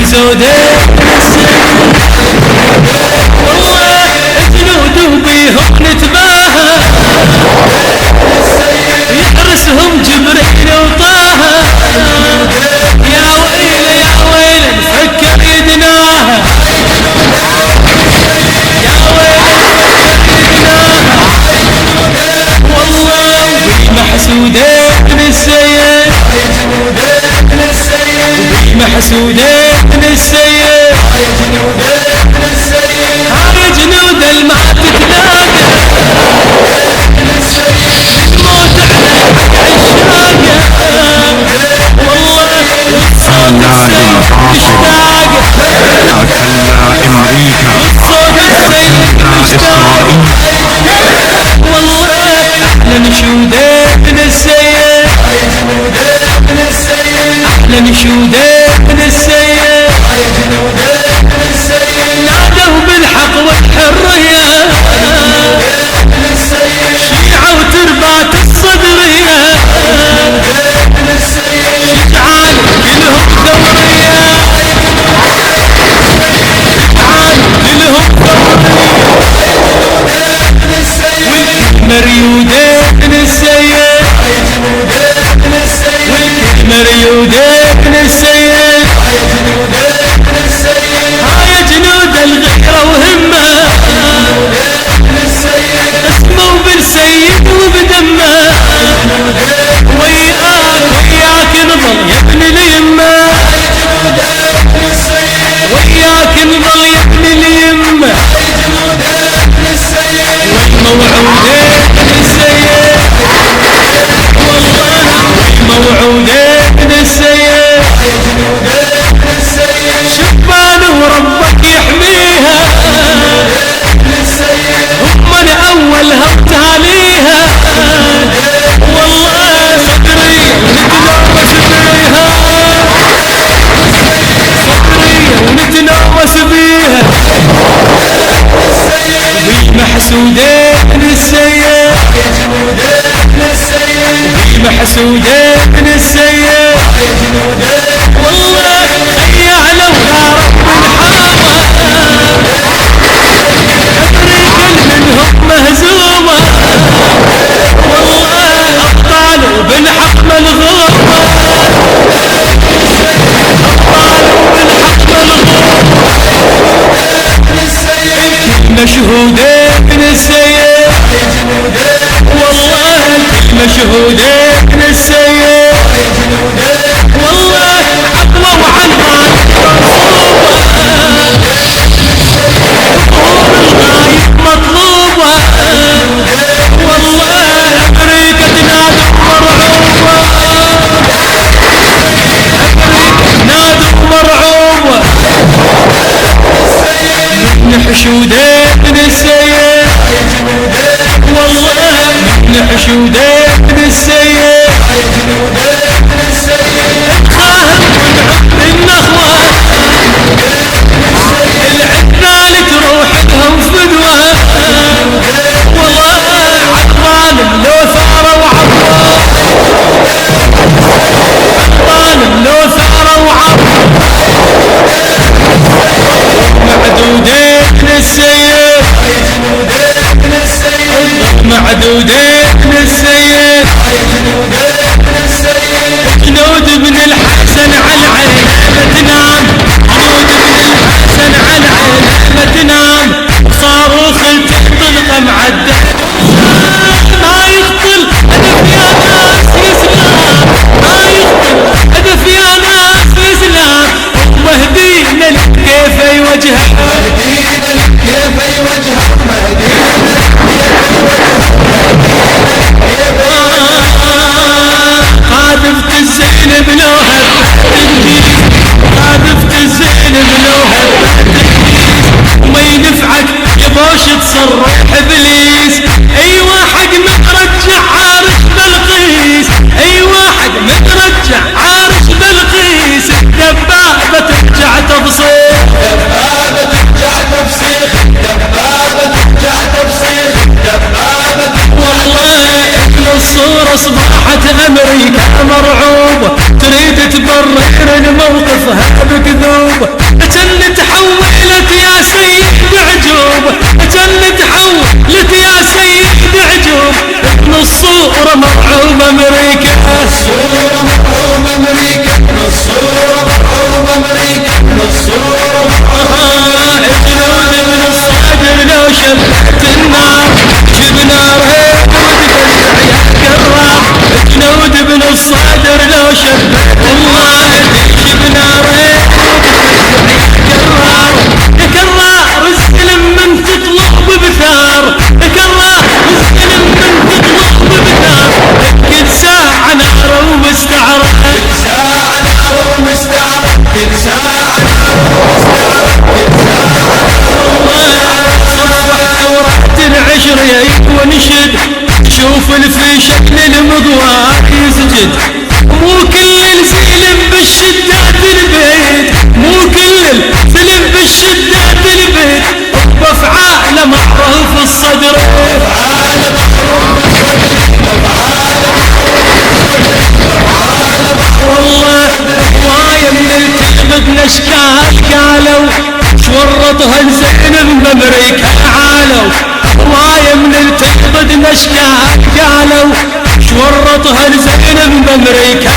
حسودين والله جنود بيهم نتباهى يحرسهم جبريل وطه يا ويل يا ويل نفكر يدناها يا ويل والله محسودين السيد محسودين السيد هاي جنود الما تتلاقى الموت على عشاقه والله والصوت السيد مشتاق والصوت السيد مشتاق والله احلى نشودين السيد احلى نشودين السيد نادوا بالحق والحرية شيعة وتربات الصدرية شجعان كلهم ثورية شجعان كلهم ثورية مريودين السيد مريودين السيد هاي جنود الغيرة وهمة اسمه بالسيد وبدمه وياك نظل يا ابن اليمة وياك نظل يا ابن اليمة والموعودين السيد والله والموعودين السيد شبانه وربك يحميها هم من اولها وتاليها والله صدري ونتنوس بيها صدري ونتنوس بيها محسودين السيد محسودين السيد والله خيع لو رب الحامة أفريق منهم مهزومة والله أبطال وبالحق ملغومة أبطال وبالحق ملغومة مشهودين السيد والله مشهودين السيد والله عقلوا عن الغايب مطلوبة والله أمريكا تنادوا مرعوبة أمريكا تنادوا مرعوبة من حشودين السيد والله من حشودين السيد اتخاهم ونعب النخوة العدنان تروحتهم فدوة والله عطران اللوثارة وعطران عطران اللوثارة وعطران معدودين السيد معدودين السيد جنود ابن الحسن على العين ما تنام جنود ابن الحسن على العين ما تنام صاروخ تنطلق معدة ما يقتل هدف يا ناس اسلام ما يقتل هدف يا ناس اسلام مهدينا كيف يوجهه كيف يوجهه قاذفة الزين بلوها تنجيز قاذفة الزين بلوها تنجيز وما ينفعك يبوش تصرح ابليس اي واحد مترجع عارش بلقيس اي واحد مترجع عارش بلقيس الدبابة ترجع تفصيل الدبابة ترجع تفصيل الدبابة ترجع تفصيل الدبابة والله الصورة صباحت امريكا مرعوبة تريد تبرر الموقفها بكذوب، جن تحولت يا سيد بعجوب، جن تحولت يا سيد بعجوب، ابن الصورة مرعوب امريكا، الصورة مرعوب امريكا، الصورة مرعوب امريكا، الصورة مرعوب. جنود ابن الصادر لو شبت النار جبنا رهيب وتفزع يا كرار، جنود ابن الصادر لو شبت الله جبنا رهيب وتفزع يا كرار، يا كرار استلم من تطلب بثار، يا كرار استلم من تطلب بثار، كل ساعة نار ومستعرة، كل ساعة نار ومستعرة، كل ساعة نار ومستعرة، كل ساعة صفحت ورحت العشر ونشد، شوف في شكل المضوار يسجد، مو كل الفيلم بالشدات البيت، مو كل الفيلم بالشدات البيت، بافعال معروف الصدر، بافعال معروف والله هواية من الكذب اشكال قالوا شورطها لزينب بامريكا عالوا، هواية من الكذب اشكال قالوا شورطها لزينب بامريكا